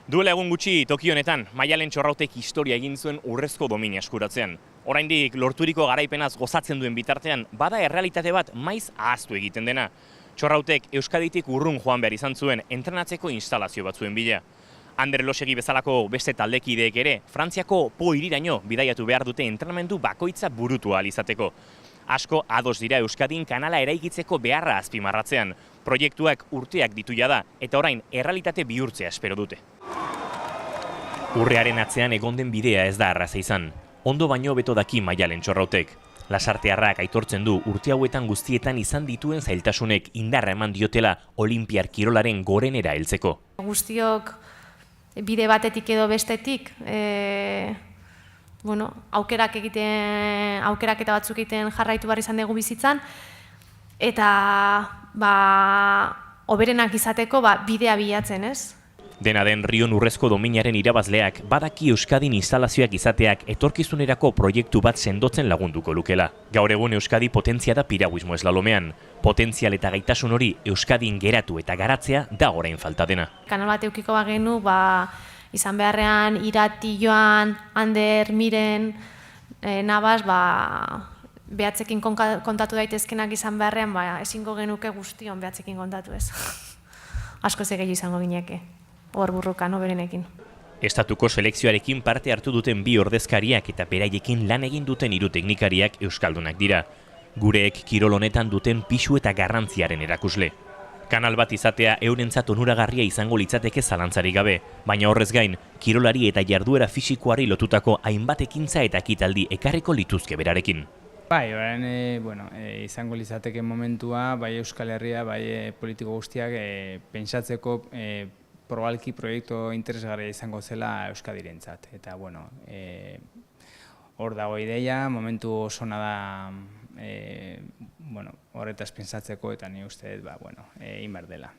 Duela egun gutxi toki honetan, Maialen Txorrautek historia egin zuen urrezko dominia eskuratzean. Oraindik lorturiko garaipenaz gozatzen duen bitartean, bada errealitate bat maiz ahaztu egiten dena. Txorrautek Euskaditik urrun joan behar izan zuen entrenatzeko instalazio batzuen bila. Ander Elosegi bezalako beste taldekideek ere, Frantziako Po hiriraino bidaiatu behar dute entrenamendu bakoitza burutu ahal izateko. Asko ados dira Euskadin kanala eraikitzeko beharra azpimarratzean. Proiektuak urteak ditu jada eta orain errealitate bihurtzea espero dute. Urrearen atzean egonden bidea ez da arraza izan. Ondo baino beto daki Maialen Txorrautek. Lasartearrak aitortzen du urte hauetan guztietan izan dituen zailtasunek indarra eman diotela olinpiar kirolaren gorenera heltzeko. Guztiok bide batetik edo bestetik, aukeraketa batzuk egiten jarraitu behar izan dugu bizitzan, eta hoberenak izateko bidea bilatzen, ez? Dena den, Rion urrezko dominaren irabazleak badaki Euskadin instalazioak izateak etorkizunerako proiektu bat sendotzen lagunduko lukela. Gaur egun Euskadi potentzia da piraguismo eslalomean. Potentzial eta gaitasun hori Euskadin geratu eta garatzea da orain falta dena. Kanal bat eukiko bagenu, izan beharrean Irati, Joan, Ander, Miren, Nabas, behatzekin kontatu daitezkenak izan beharrean, ezingo genuke guztion behatzekin kontatu ez. Asko ez gehiago izango gineke. Hor burruka, berenekin. Estatuko selekzioarekin parte hartu duten bi ordezkariak eta beraiekin lan egin duten 3 teknikariak euskaldunak dira. Gureek kirol honetan duten pisu eta garrantziaren erakusle. Kanal bat izatea eurentzat onuragarria izango litzateke zalantzarik gabe, baina horrez gain, kirolari eta jarduera fisikoari lotutako hainbat ekintza eta ekitaldi ekarriko lituzke berarekin. Orain, izango litzateke momentua, bai Euskal Herria, bai politiko guztiak pentsatzeko probalki proiektu interesgarria izango zela Euskadirentzat. Eta, hor dago ideia, momentu oso da horretaz pentsatzeko eta ni uste, egin behar dela.